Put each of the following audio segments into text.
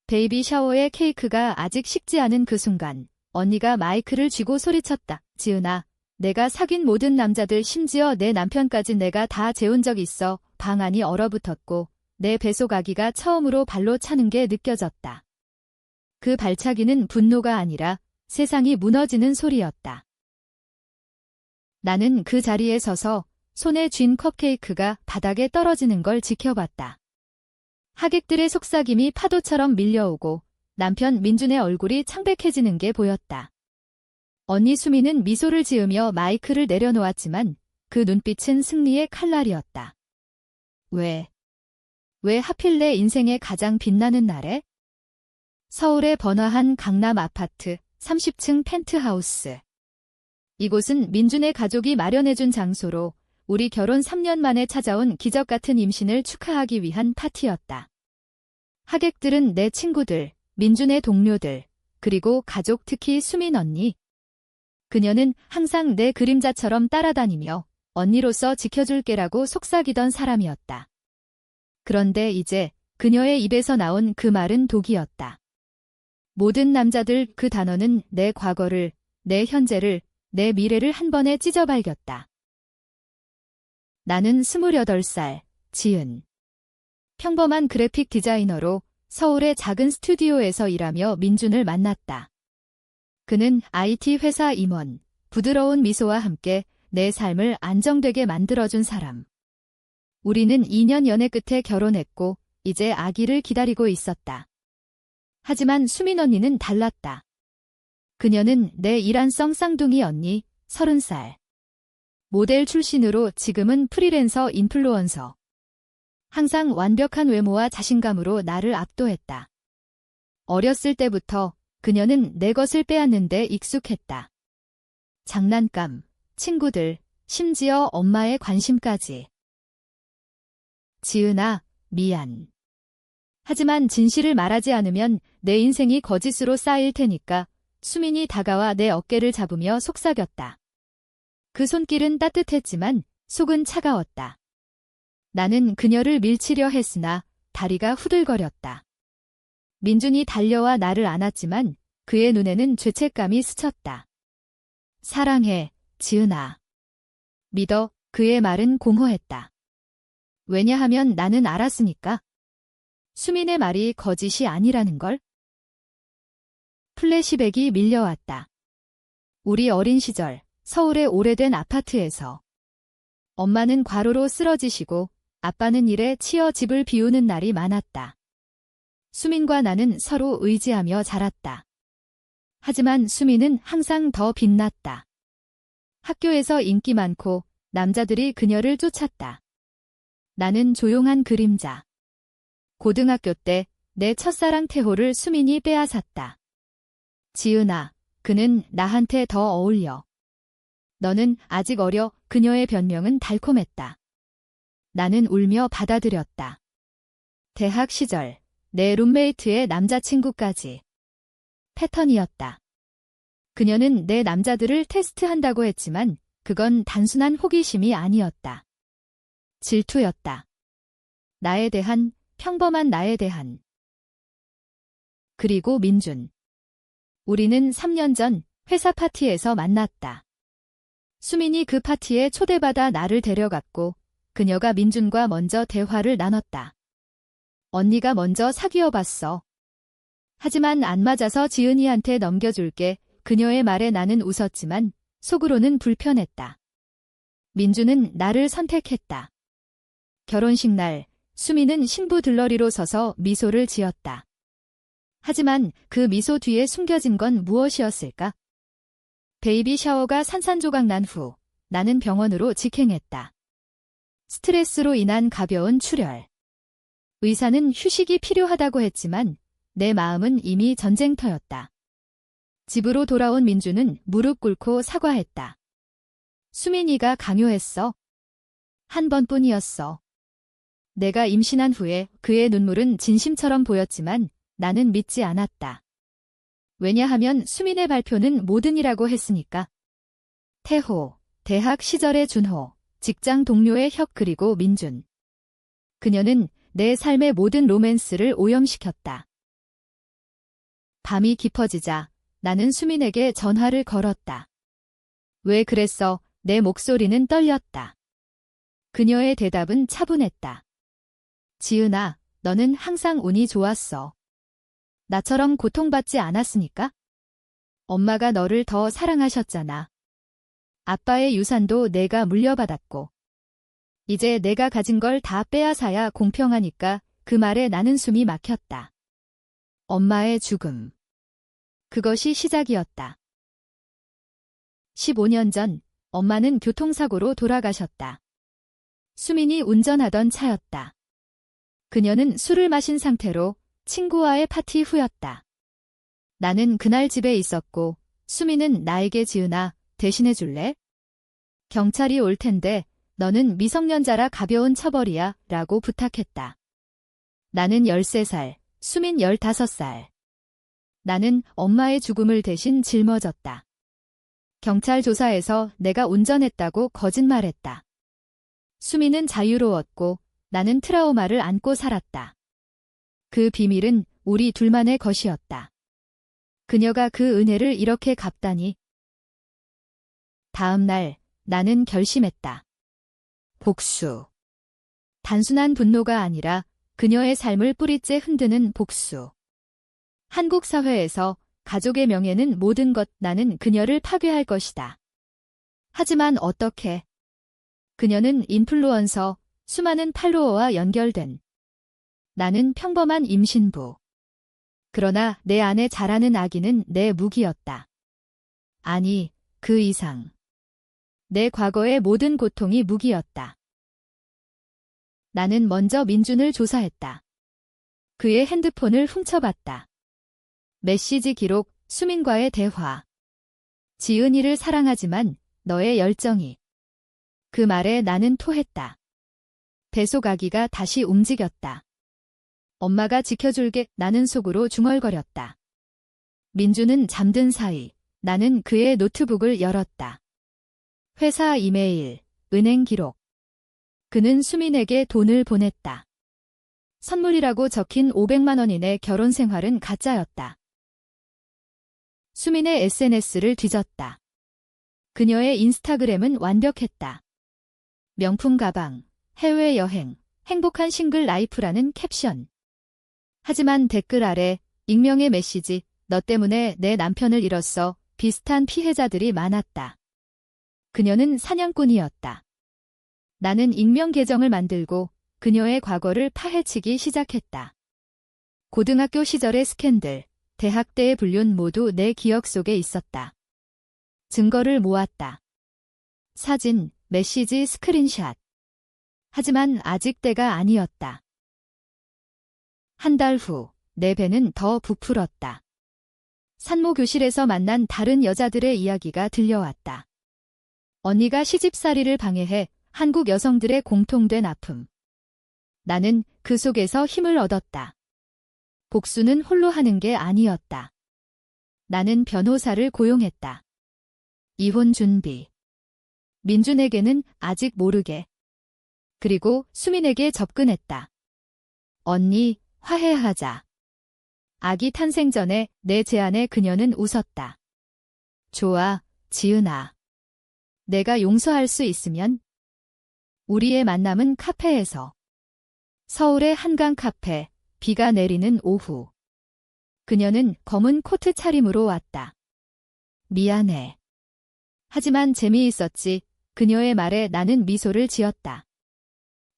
베이비 샤워의 케이크가 아직 식지 않은 그 순간 언니가 마이크를 쥐고 소리쳤다. 지은아, 내가 사귄 모든 남자들 심지어 내 남편까지 내가 다 재운 적 있어. 방 안이 얼어붙었고 내 뱃속 아기가 처음으로 발로 차는 게 느껴졌다. 그 발차기는 분노가 아니라 세상이 무너지는 소리였다. 나는 그 자리에 서서 손에 쥔 컵케이크가 바닥에 떨어지는 걸 지켜봤다. 하객들의 속삭임이 파도처럼 밀려오고 남편 민준의 얼굴이 창백해지는 게 보였다. 언니 수미는 미소를 지으며 마이크를 내려놓았지만 그 눈빛은 승리의 칼날이었다. 왜 하필 내 인생의 가장 빛나는 날에? 서울의 번화한 강남 아파트 30층 펜트하우스. 이곳은 민준의 가족이 마련해준 장소로 우리 결혼 3년 만에 찾아온 기적 같은 임신을 축하하기 위한 파티였다. 하객들은 내 친구들, 민준의 동료들, 그리고 가족 특히 수민 언니. 그녀는 항상 내 그림자처럼 따라다니며 언니로서 지켜줄게라고 속삭이던 사람이었다. 그런데 이제 그녀의 입에서 나온 그 말은 독이었다. 모든 남자들, 그 단어는 내 과거를, 내 현재를, 내 미래를 한 번에 찢어발겼다. 나는 28살, 지은. 평범한 그래픽 디자이너로 서울의 작은 스튜디오에서 일하며 민준을 만났다. 그는 IT 회사 임원, 부드러운 미소와 함께 내 삶을 안정되게 만들어준 사람. 우리는 2년 연애 끝에 결혼했고 이제 아기를 기다리고 있었다. 하지만 수민 언니는 달랐다. 그녀는 내 일란성 쌍둥이 언니, 30살. 모델 출신으로 지금은 프리랜서 인플루언서. 항상 완벽한 외모와 자신감으로 나를 압도했다. 어렸을 때부터 그녀는 내 것을 빼앗는데 익숙했다. 장난감, 친구들, 심지어 엄마의 관심까지. 지은아, 미안. 하지만 진실을 말하지 않으면 내 인생이 거짓으로 쌓일 테니까. 수민이 다가와 내 어깨를 잡으며 속삭였다. 그 손길은 따뜻했지만 속은 차가웠다. 나는 그녀를 밀치려 했으나 다리가 후들거렸다. 민준이 달려와 나를 안았지만 그의 눈에는 죄책감이 스쳤다. 사랑해, 지은아. 믿어, 그의 말은 공허했다. 왜냐하면 나는 알았으니까. 수민의 말이 거짓이 아니라는 걸. 플래시백이 밀려왔다. 우리 어린 시절, 서울의 오래된 아파트에서. 엄마는 과로로 쓰러지시고 아빠는 일에 치여 집을 비우는 날이 많았다. 수민과 나는 서로 의지하며 자랐다. 하지만 수민은 항상 더 빛났다. 학교에서 인기 많고 남자들이 그녀를 쫓았다. 나는 조용한 그림자. 고등학교 때 내 첫사랑 태호를 수민이 빼앗았다. 지은아, 그는 나한테 더 어울려. 너는 아직 어려. 그녀의 변명은 달콤했다. 나는 울며 받아들였다. 대학 시절, 내 룸메이트의 남자친구까지. 패턴이었다. 그녀는 내 남자들을 테스트한다고 했지만 그건 단순한 호기심이 아니었다. 질투였다. 나에 대한, 평범한 나에 대한. 그리고 민준. 우리는 3년 전 회사 파티에서 만났다. 수민이 그 파티에 초대받아 나를 데려갔고 그녀가 민준과 먼저 대화를 나눴다. 언니가 먼저 사귀어봤어. 하지만 안 맞아서 지은이한테 넘겨줄게. 그녀의 말에 나는 웃었지만 속으로는 불편했다. 민준은 나를 선택했다. 결혼식 날 수민은 신부 들러리로 서서 미소를 지었다. 하지만 그 미소 뒤에 숨겨진 건 무엇이었을까? 베이비 샤워가 산산조각 난 후 나는 병원으로 직행했다. 스트레스로 인한 가벼운 출혈. 의사는 휴식이 필요하다고 했지만 내 마음은 이미 전쟁터였다. 집으로 돌아온 민주는 무릎 꿇고 사과했다. 수민이가 강요했어. 한 번뿐이었어. 내가 임신한 후에 그의 눈물은 진심처럼 보였지만 나는 믿지 않았다. 왜냐하면 수민의 발표는 모든이라고 했으니까. 태호, 대학 시절의 준호, 직장 동료의 혁 그리고 민준. 그녀는 내 삶의 모든 로맨스를 오염시켰다. 밤이 깊어지자 나는 수민에게 전화를 걸었다. 왜 그랬어? 내 목소리는 떨렸다. 그녀의 대답은 차분했다. 지은아, 너는 항상 운이 좋았어. 나처럼 고통받지 않았으니까? 엄마가 너를 더 사랑하셨잖아. 아빠의 유산도 내가 물려받았고. 이제 내가 가진 걸 다 빼앗아야 공평하니까 그 말에 나는 숨이 막혔다. 엄마의 죽음. 그것이 시작이었다. 15년 전 엄마는 교통사고로 돌아가셨다. 수민이 운전하던 차였다. 그녀는 술을 마신 상태로 친구와의 파티 후였다. 나는 그날 집에 있었고 수민은 나에게 지은아, 대신해 줄래? 경찰이 올 텐데 너는 미성년자라 가벼운 처벌이야 라고 부탁했다. 나는 13살, 수민 15살. 나는 엄마의 죽음을 대신 짊어졌다. 경찰 조사에서 내가 운전했다고 거짓말했다. 수민은 자유로웠고 나는 트라우마를 안고 살았다. 그 비밀은 우리 둘만의 것이었다. 그녀가 그 은혜를 이렇게 갚다니. 다음 날 나는 결심했다. 복수. 단순한 분노가 아니라 그녀의 삶을 뿌리째 흔드는 복수. 한국 사회에서 가족의 명예는 모든 것, 나는 그녀를 파괴할 것이다. 하지만 어떻게? 그녀는 인플루언서, 수많은 팔로워와 연결된. 나는 평범한 임신부. 그러나 내 안에 자라는 아기는 내 무기였다. 아니, 그 이상. 내 과거의 모든 고통이 무기였다. 나는 먼저 민준을 조사했다. 그의 핸드폰을 훔쳐봤다. 메시지 기록, 수민과의 대화. 지은이를 사랑하지만 너의 열정이. 그 말에 나는 토했다. 뱃속 아기가 다시 움직였다. 엄마가 지켜줄게. 나는 속으로 중얼거렸다. 민준은 잠든 사이 나는 그의 노트북을 열었다. 회사 이메일, 은행 기록. 그는 수민에게 돈을 보냈다. 선물이라고 적힌 500만 원인의 결혼 생활은 가짜였다. 수민의 SNS를 뒤졌다. 그녀의 인스타그램은 완벽했다. 명품 가방, 해외여행, 행복한 싱글 라이프라는 캡션. 하지만 댓글 아래 익명의 메시지, 너 때문에 내 남편을 잃었어. 비슷한 피해자들이 많았다. 그녀는 사냥꾼이었다. 나는 익명 계정을 만들고 그녀의 과거를 파헤치기 시작했다. 고등학교 시절의 스캔들, 대학 때의 불륜 모두 내 기억 속에 있었다. 증거를 모았다. 사진, 메시지, 스크린샷. 하지만 아직 때가 아니었다. 한 달 후, 내 배는 더 부풀었다. 산모 교실에서 만난 다른 여자들의 이야기가 들려왔다. 언니가 시집살이를 방해해 한국 여성들의 공통된 아픔. 나는 그 속에서 힘을 얻었다. 복수는 홀로 하는 게 아니었다. 나는 변호사를 고용했다. 이혼 준비. 민준에게는 아직 모르게. 그리고 수민에게 접근했다. 언니, 화해하자. 아기 탄생 전에 내 제안에 그녀는 웃었다. 좋아, 지은아. 내가 용서할 수 있으면. 우리의 만남은 카페에서. 서울의 한강 카페, 비가 내리는 오후. 그녀는 검은 코트 차림으로 왔다. 미안해. 하지만 재미있었지. 그녀의 말에 나는 미소를 지었다.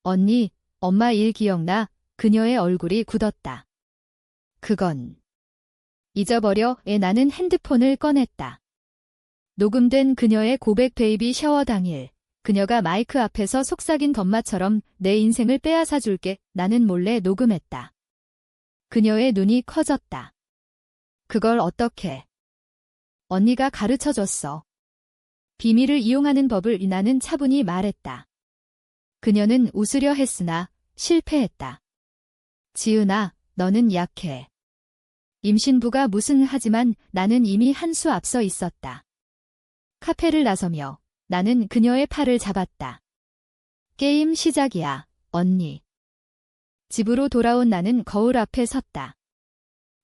언니, 엄마 일 기억나? 그녀의 얼굴이 굳었다. 그건. 잊어버려. 나는 핸드폰을 꺼냈다. 녹음된 그녀의 고백 베이비 샤워 당일. 그녀가 마이크 앞에서 속삭인 것마처럼 내 인생을 빼앗아 줄게. 나는 몰래 녹음했다. 그녀의 눈이 커졌다. 그걸 어떻게? 언니가 가르쳐줬어. 비밀을 이용하는 법을 나는 차분히 말했다. 그녀는 웃으려 했으나 실패했다. 지은아, 너는 약해. 임신부가 무슨 하지만 나는 이미 한 수 앞서 있었다. 카페를 나서며 나는 그녀의 팔을 잡았다. 게임 시작이야, 언니. 집으로 돌아온 나는 거울 앞에 섰다.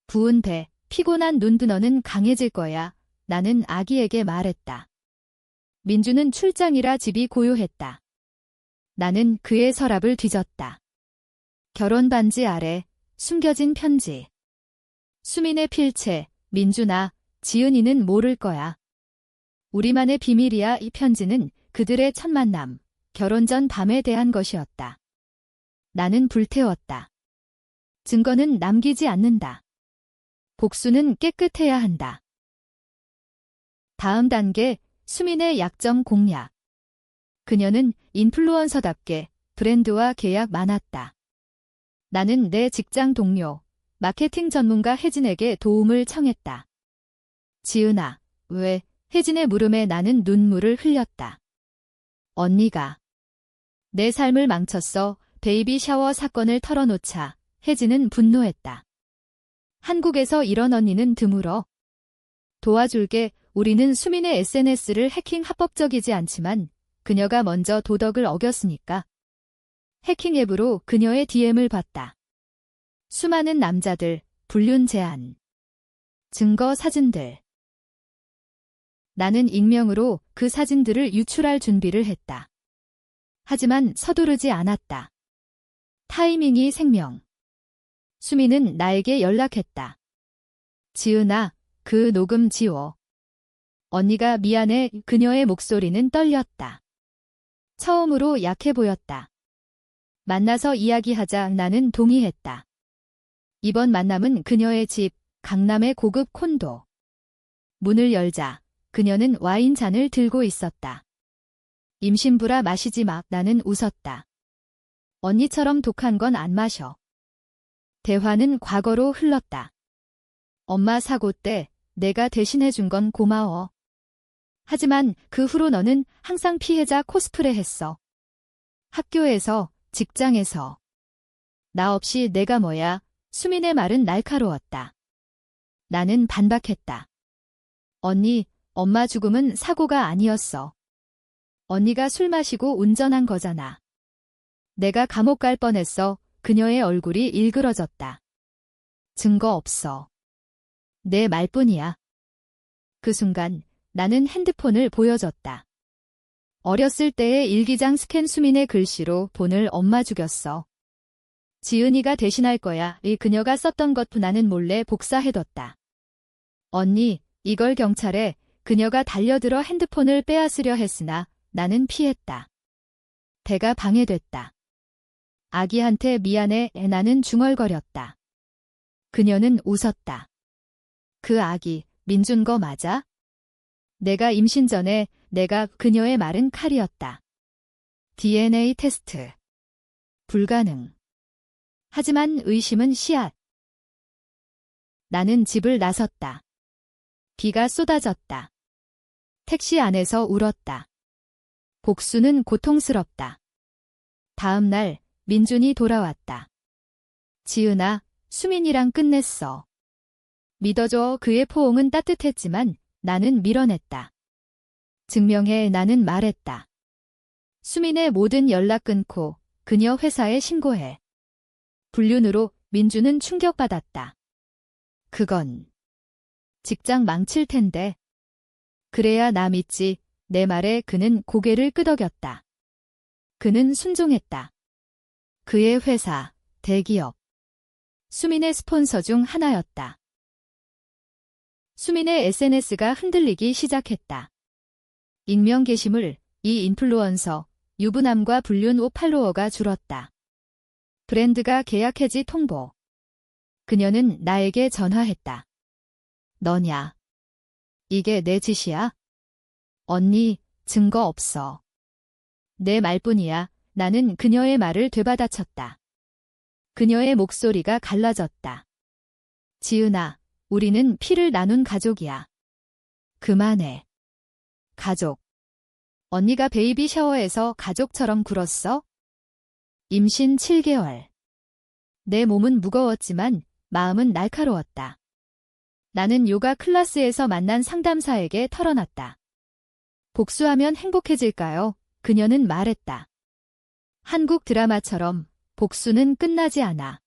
부은 배, 피곤한 눈두너는 강해질 거야. 나는 아기에게 말했다. 민주는 출장이라 집이 고요했다. 나는 그의 서랍을 뒤졌다. 결혼 반지 아래 숨겨진 편지. 수민의 필체, 민주나 지은이는 모를 거야. 우리만의 비밀이야. 이 편지는 그들의 첫 만남, 결혼 전 밤에 대한 것이었다. 나는 불태웠다. 증거는 남기지 않는다. 복수는 깨끗해야 한다. 다음 단계, 수민의 약점 공략. 그녀는 인플루언서답게 브랜드와 계약 많았다. 나는 내 직장 동료, 마케팅 전문가 혜진에게 도움을 청했다. 지은아, 왜? 혜진의 물음에 나는 눈물을 흘렸다. 언니가 내 삶을 망쳤어. 베이비 샤워 사건을 털어놓자 혜진은 분노했다. 한국에서 이런 언니는 드물어. 도와줄게. 우리는 수민의 SNS를 해킹. 합법적이지 않지만 그녀가 먼저 도덕을 어겼으니까. 해킹 앱으로 그녀의 DM을 봤다. 수많은 남자들, 불륜 제안. 증거 사진들. 나는 익명으로 그 사진들을 유출할 준비를 했다. 하지만 서두르지 않았다. 타이밍이 생명. 수민은 나에게 연락했다. 지은아, 그 녹음 지워. 언니가 미안해. 그녀의 목소리는 떨렸다. 처음으로 약해 보였다. 만나서 이야기하자. 나는 동의했다. 이번 만남은 그녀의 집, 강남의 고급 콘도. 문을 열자 그녀는 와인잔을 들고 있었다. 임신부라 마시지 마. 나는 웃었다. 언니처럼 독한 건 안 마셔. 대화는 과거로 흘렀다. 엄마 사고 때 내가 대신해준 건 고마워. 하지만 그 후로 너는 항상 피해자 코스프레 했어. 학교에서, 직장에서. 나 없이 내가 뭐야. 수민의 말은 날카로웠다. 나는 반박했다. 언니, 엄마 죽음은 사고가 아니었어. 언니가 술 마시고 운전한 거잖아. 내가 감옥 갈 뻔했어. 그녀의 얼굴이 일그러졌다. 증거 없어. 내 말뿐이야. 그 순간 나는 핸드폰을 보여줬다. 어렸을 때의 일기장 스캔. 수민의 글씨로 본을 엄마 죽였어. 지은이가 대신할 거야. 이 그녀가 썼던 것. 나는 몰래 복사해뒀다. 언니, 이걸 경찰에. 그녀가 달려들어 핸드폰을 빼앗으려 했으나 나는 피했다. 대가 방해됐다. 아기한테 미안해. 나는 중얼거렸다. 그녀는 웃었다. 그 아기, 민준 거 맞아? 내가 임신 전에 내가 그녀의 말은 칼이었다. DNA 테스트. 불가능. 하지만 의심은 씨앗. 나는 집을 나섰다. 비가 쏟아졌다. 택시 안에서 울었다. 복수는 고통스럽다. 다음 날 민준이 돌아왔다. 지은아, 수민이랑 끝냈어. 믿어줘. 그의 포옹은 따뜻했지만 나는 밀어냈다. 증명해. 나는 말했다. 수민의 모든 연락 끊고 그녀 회사에 신고해. 불륜으로 민주는 충격받았다. 그건 직장 망칠 텐데. 그래야 나 믿지. 내 말에 그는 고개를 끄덕였다. 그는 순종했다. 그의 회사, 대기업. 수민의 스폰서 중 하나였다. 수민의 SNS가 흔들리기 시작했다. 익명 게시물, 이 인플루언서, 유부남과 불륜 5 팔로워가 줄었다. 브랜드가 계약 해지 통보. 그녀는 나에게 전화했다. 너냐? 이게 내 짓이야? 언니, 증거 없어. 내 말뿐이야. 나는 그녀의 말을 되받아쳤다. 그녀의 목소리가 갈라졌다. 지은아, 우리는 피를 나눈 가족이야. 그만해. 가족. 언니가 베이비 샤워에서 가족처럼 굴었어? 임신 7개월. 내 몸은 무거웠지만 마음은 날카로웠다. 나는 요가 클래스에서 만난 상담사에게 털어놨다. 복수하면 행복해질까요? 그녀는 말했다. 한국 드라마처럼 복수는 끝나지 않아.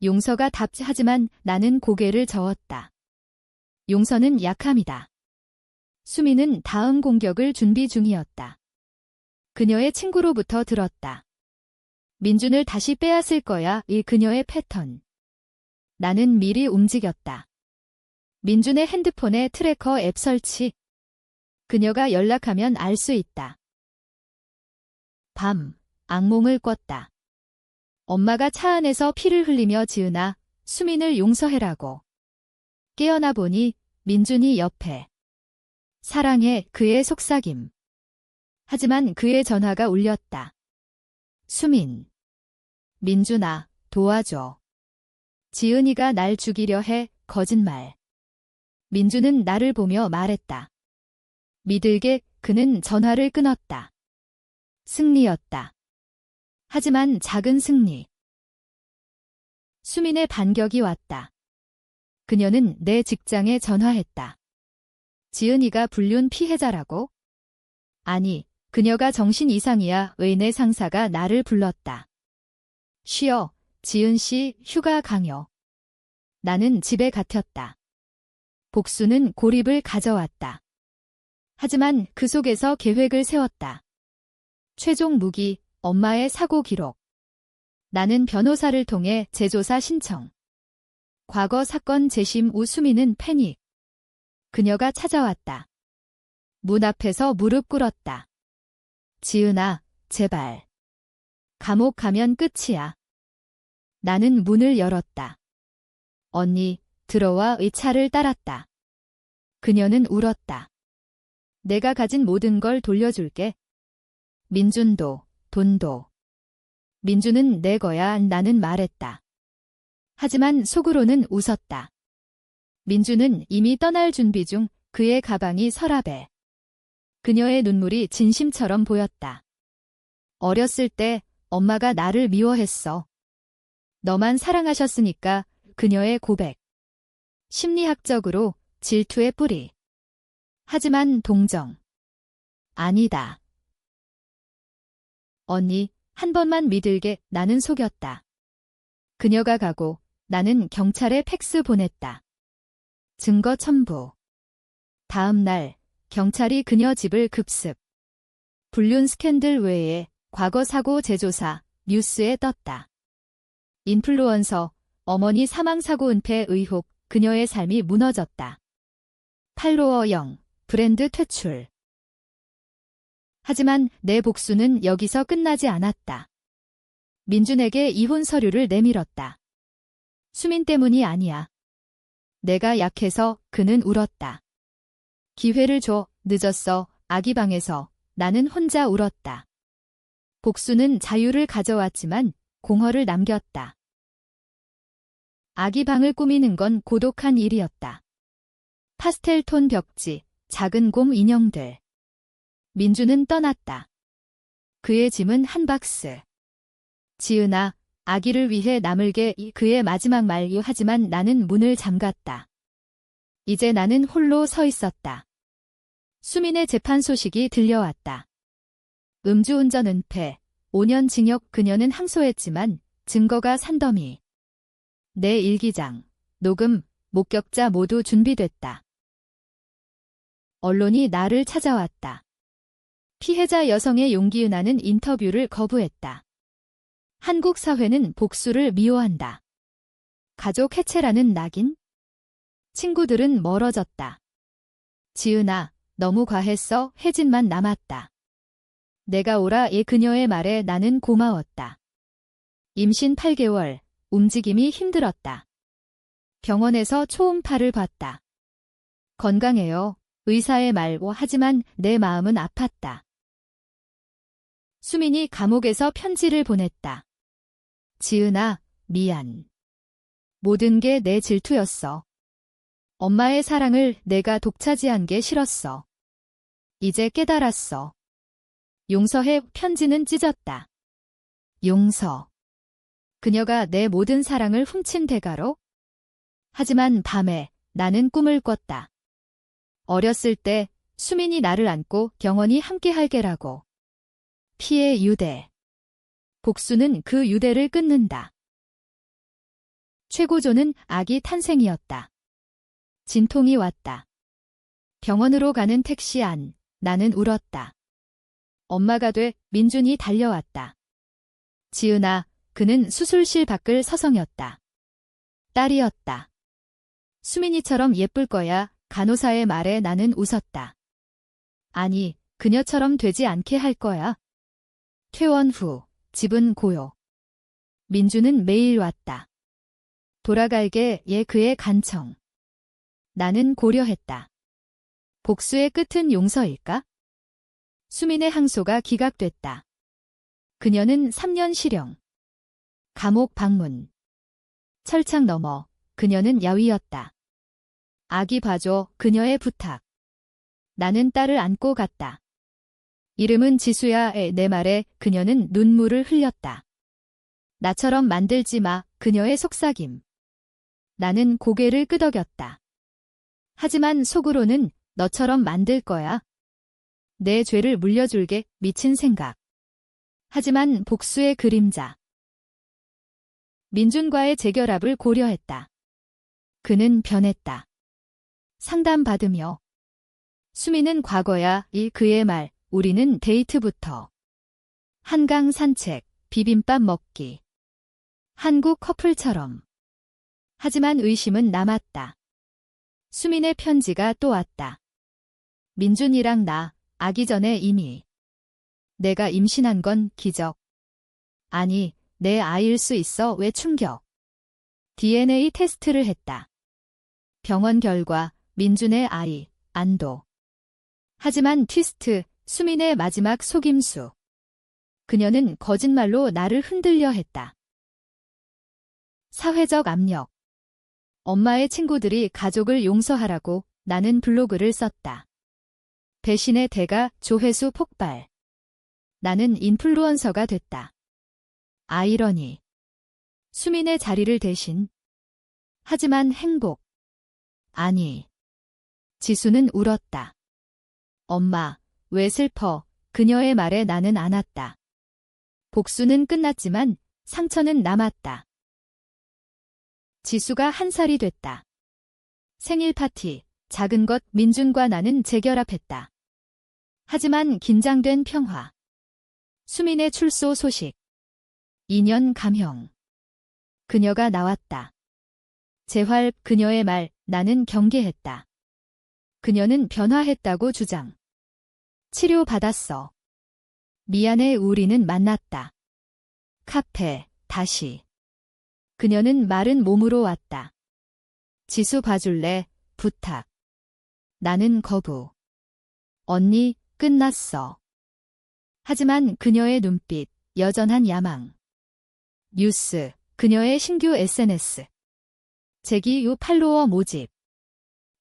용서가 답하지만 나는 고개를 저었다. 용서는 약함이다. 수미는 다음 공격을 준비 중이었다. 그녀의 친구로부터 들었다. 민준을 다시 빼앗을 거야. 이 그녀의 패턴. 나는 미리 움직였다. 민준의 핸드폰에 트래커 앱 설치. 그녀가 연락하면 알 수 있다. 밤, 악몽을 꿨다. 엄마가 차 안에서 피를 흘리며 지은아, 수민을 용서해라고. 깨어나 보니 민준이 옆에. 사랑해, 그의 속삭임. 하지만 그의 전화가 울렸다. 수민. 민준아, 도와줘. 지은이가 날 죽이려 해. 거짓말. 민준은 나를 보며 말했다. 믿을게. 그는 전화를 끊었다. 승리였다. 하지만 작은 승리. 수민의 반격이 왔다. 그녀는 내 직장에 전화했다. 지은이가 불륜 피해자라고? 아니, 그녀가 정신 이상이야. 내 상사가 나를 불렀다. 쉬어, 지은 씨, 휴가 강요. 나는 집에 갇혔다. 복수는 고립을 가져왔다. 하지만 그 속에서 계획을 세웠다. 최종 무기, 엄마의 사고 기록. 나는 변호사를 통해 재조사 신청. 과거 사건 재심 후 수미는 패닉. 그녀가 찾아왔다. 문 앞에서 무릎 꿇었다. 지은아, 제발. 감옥 가면 끝이야. 나는 문을 열었다. 언니, 들어와. 의 차를 따랐다. 그녀는 울었다. 내가 가진 모든 걸 돌려줄게. 민준도, 돈도. 민준은 내 거야. 나는 말했다. 하지만 속으로는 웃었다. 민준은 이미 떠날 준비 중. 그의 가방이 서랍에. 그녀의 눈물이 진심처럼 보였다. 어렸을 때 엄마가 나를 미워했어. 너만 사랑하셨으니까. 그녀의 고백. 심리학적으로 질투의 뿌리. 하지만 동정. 아니다. 언니, 한 번만 믿을게. 나는 속였다. 그녀가 가고 나는 경찰에 팩스 보냈다. 증거 첨부. 다음 날 경찰이 그녀 집을 급습. 불륜 스캔들 외에 과거 사고 재조사 뉴스에 떴다. 인플루언서, 어머니 사망사고 은폐 의혹, 그녀의 삶이 무너졌다. 팔로워 0, 브랜드 퇴출. 하지만 내 복수는 여기서 끝나지 않았다. 민준에게 이혼 서류를 내밀었다. 수민 때문이 아니야. 내가 약해서. 그는 울었다. 기회를 줘. 늦었어. 아기 방에서. 나는 혼자 울었다. 복수는 자유를 가져왔지만 공허를 남겼다. 아기 방을 꾸미는 건 고독한 일이었다. 파스텔 톤 벽지, 작은 곰 인형들. 민준은 떠났다. 그의 짐은 한 박스. 지은아, 아기를 위해 남을게. 그의 마지막 말이요. 하지만 나는 문을 잠갔다. 이제 나는 홀로 서 있었다. 수민의 재판 소식이 들려왔다. 음주운전 은폐, 5년 징역. 그녀는 항소했지만 증거가 산더미. 내 일기장, 녹음, 목격자 모두 준비됐다. 언론이 나를 찾아왔다. 피해자 여성의 용기은하는 인터뷰를 거부했다. 한국 사회는 복수를 미워한다. 가족 해체라는 낙인? 친구들은 멀어졌다. 지은아, 너무 과했어. 혜진만 남았다. 내가 오라. 그녀의 말에 나는 고마웠다. 임신 8개월, 움직임이 힘들었다. 병원에서 초음파를 봤다. 건강해요. 의사의 말. 하지만 내 마음은 아팠다. 수민이 감옥에서 편지를 보냈다. 지은아, 미안. 모든 게 내 질투였어. 엄마의 사랑을 내가 독차지한 게 싫었어. 이제 깨달았어. 용서해. 편지는 찢었다. 용서. 그녀가 내 모든 사랑을 훔친 대가로? 하지만 밤에 나는 꿈을 꿨다. 어렸을 때 수민이 나를 안고 영원히 함께할게라고. 피의 유대. 복수는 그 유대를 끊는다. 최고조는 아기 탄생이었다. 진통이 왔다. 병원으로 가는 택시 안, 나는 울었다. 엄마가 돼 민준이 달려왔다. 지은아, 그는 수술실 밖을 서성였다. 딸이었다. 수민이처럼 예쁠 거야. 간호사의 말에 나는 웃었다. 아니, 그녀처럼 되지 않게 할 거야. 퇴원 후, 집은 고요. 민주는 매일 왔다. 돌아갈게 예 그의 간청. 나는 고려했다. 복수의 끝은 용서일까? 수민의 항소가 기각됐다. 그녀는 3년 실형. 감옥 방문. 철창 너머, 그녀는 야위였다. 아기 봐줘, 그녀의 부탁. 나는 딸을 안고 갔다. 이름은 지수야. 내 말에 그녀는 눈물을 흘렸다. 나처럼 만들지 마, 그녀의 속삭임. 나는 고개를 끄덕였다. 하지만 속으로는 너처럼 만들 거야. 내 죄를 물려줄게, 미친 생각. 하지만 복수의 그림자. 민준과의 재결합을 고려했다. 그는 변했다. 상담받으며. 수미는 과거야. 이 그의 말. 우리는 데이트부터. 한강 산책, 비빔밥 먹기. 한국 커플처럼. 하지만 의심은 남았다. 수민의 편지가 또 왔다. 민준이랑 나, 아기 전에 이미. 내가 임신한 건 기적. 아니, 내 아이일 수 있어. 왜 충격. DNA 테스트를 했다. 병원 결과, 민준의 아이, 안도. 하지만 트위스트, 수민의 마지막 속임수. 그녀는 거짓말로 나를 흔들려 했다. 사회적 압력. 엄마의 친구들이 가족을 용서하라고 나는 블로그를 썼다. 배신의 대가 조회수 폭발. 나는 인플루언서가 됐다. 아이러니. 수민의 자리를 대신. 하지만 행복. 아니. 지수는 울었다. 엄마, 왜 슬퍼? 그녀의 말에 나는 안았다. 복수는 끝났지만 상처는 남았다. 지수가 1살이 됐다. 생일 파티, 작은 것 민준과 나는 재결합했다. 하지만 긴장된 평화. 수민의 출소 소식. 2년 감형. 그녀가 나왔다. 재활, 그녀의 말, 나는 경계했다. 그녀는 변화했다고 주장. 치료받았어. 미안해 우리는 만났다. 카페, 다시. 그녀는 마른 몸으로 왔다. 지수 봐줄래? 부탁. 나는 거부. 언니, 끝났어. 하지만 그녀의 눈빛, 여전한 야망. 뉴스, 그녀의 신규 SNS. 재기 유 팔로워 모집.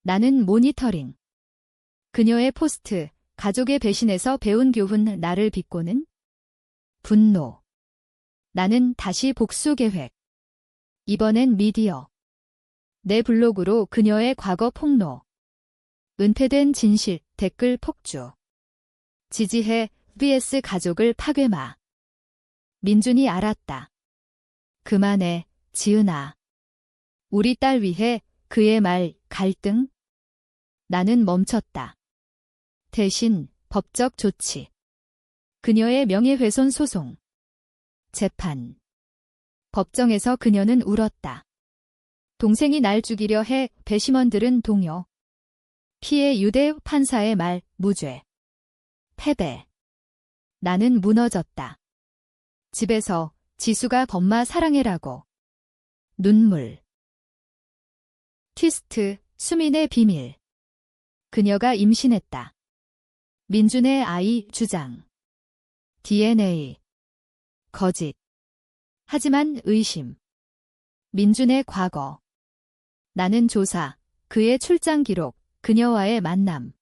나는 모니터링. 그녀의 포스트, 가족의 배신에서 배운 교훈 나를 비꼬는 분노. 나는 다시 복수 계획. 이번엔 미디어. 내 블로그로 그녀의 과거 폭로. 은폐된 진실, 댓글 폭주. 지지해, vs 가족을 파괴마. 민준이 알았다. 그만해, 지은아. 우리 딸 위해 그의 말, 갈등. 나는 멈췄다. 대신 법적 조치. 그녀의 명예훼손 소송. 재판. 법정에서 그녀는 울었다. 동생이 날 죽이려 해. 배심원들은 동요. 피해 유대 판사의 말, 무죄. 패배. 나는 무너졌다. 집에서 지수가 엄마 사랑해라고. 눈물. 트위스트, 수민의 비밀. 그녀가 임신했다. 민준의 아이 주장. DNA. 거짓. 하지만 의심. 민준의 과거. 나는 조사. 그의 출장 기록. 그녀와의 만남.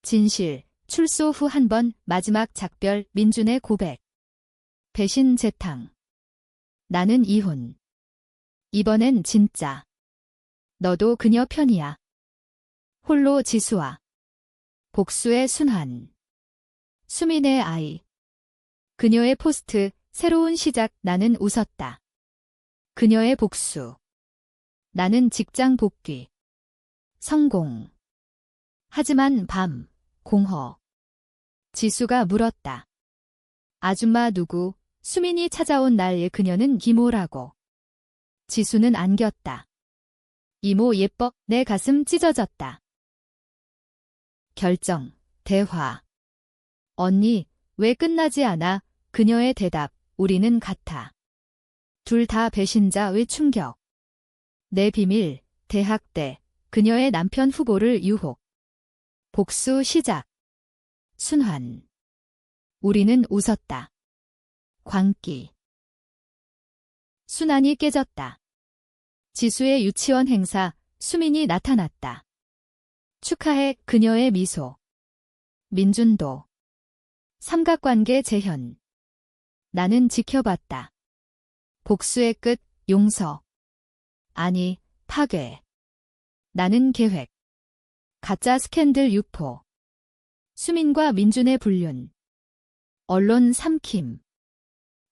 진실. 출소 후 한 번 마지막 작별. 민준의 고백. 배신 재탕. 나는 이혼. 이번엔 진짜. 너도 그녀 편이야. 홀로 지수와. 복수의 순환. 수민의 아이. 그녀의 포스트, 새로운 시작. 나는 웃었다. 그녀의 복수. 나는 직장 복귀. 성공. 하지만 밤, 공허. 지수가 물었다. 아줌마 누구? 수민이 찾아온 날 그녀는 김호라고. 지수는 안겼다. 이모 예뻐. 내 가슴 찢어졌다. 결정, 대화. 언니, 왜 끝나지 않아? 그녀의 대답, 우리는 같아. 둘 다 배신자의 충격. 내 비밀, 대학 때, 그녀의 남편 후보를 유혹. 복수 시작. 순환. 우리는 웃었다. 광기. 순환이 깨졌다. 지수의 유치원 행사, 수민이 나타났다. 축하해. 그녀의 미소. 민준도. 삼각관계 재현. 나는 지켜봤다. 복수의 끝, 용서. 아니, 파괴. 나는 계획. 가짜 스캔들 유포. 수민과 민준의 불륜. 언론 삼킴.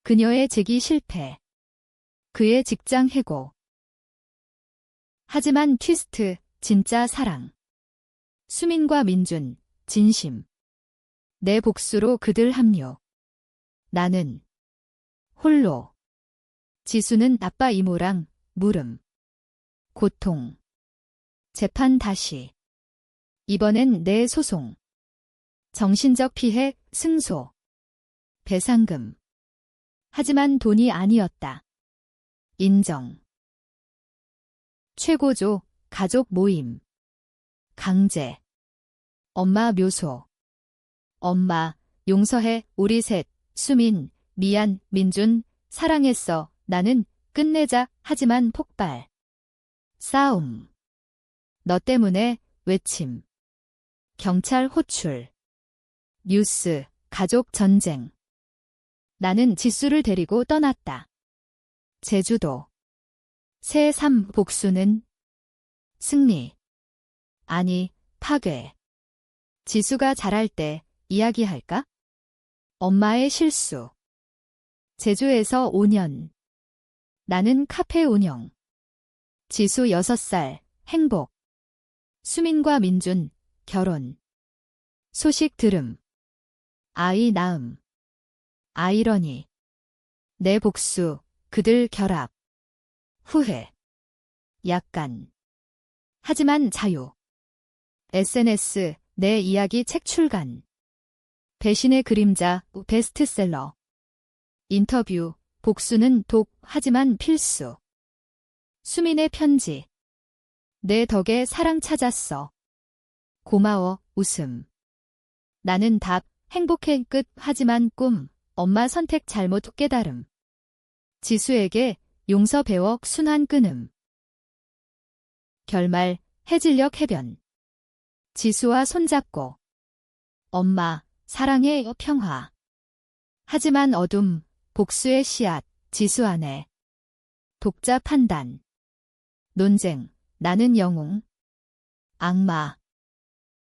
그녀의 재기 실패. 그의 직장 해고. 하지만 트위스트, 진짜 사랑. 수민과 민준, 진심. 내 복수로 그들 합류. 나는 홀로. 지수는 아빠 이모랑 물음. 고통. 재판 다시. 이번엔 내 소송. 정신적 피해, 승소. 배상금. 하지만 돈이 아니었다. 인정. 최고조, 가족 모임. 강제. 엄마 묘소. 엄마, 용서해, 우리 셋. 수민, 미안, 민준, 사랑했어. 나는 끝내자. 하지만 폭발. 싸움. 너 때문에. 외침. 경찰 호출. 뉴스, 가족 전쟁. 나는 지수를 데리고 떠났다. 제주도. 새3 복수는 승리. 아니, 파괴. 지수가 자랄 때 이야기할까? 엄마의 실수. 제주에서 5년. 나는 카페 운영. 지수 6살, 행복. 수민과 민준, 결혼. 소식 들음. 아이 낳음. 아이러니. 내 복수, 그들 결합. 후회. 약간. 하지만 자유. SNS, 내 이야기 책 출간. 배신의 그림자, 베스트셀러. 인터뷰, 복수는 독, 하지만 필수. 수민의 편지. 내 덕에 사랑 찾았어. 고마워, 웃음. 나는 답, 행복해 끝, 하지만 꿈, 엄마 선택 잘못 깨달음. 지수에게 용서 배워 순환 끊음. 결말, 해질녘 해변. 지수와 손잡고. 엄마, 사랑의 평화. 하지만 어둠, 복수의 씨앗, 지수 안에. 독자 판단. 논쟁, 나는 영웅. 악마.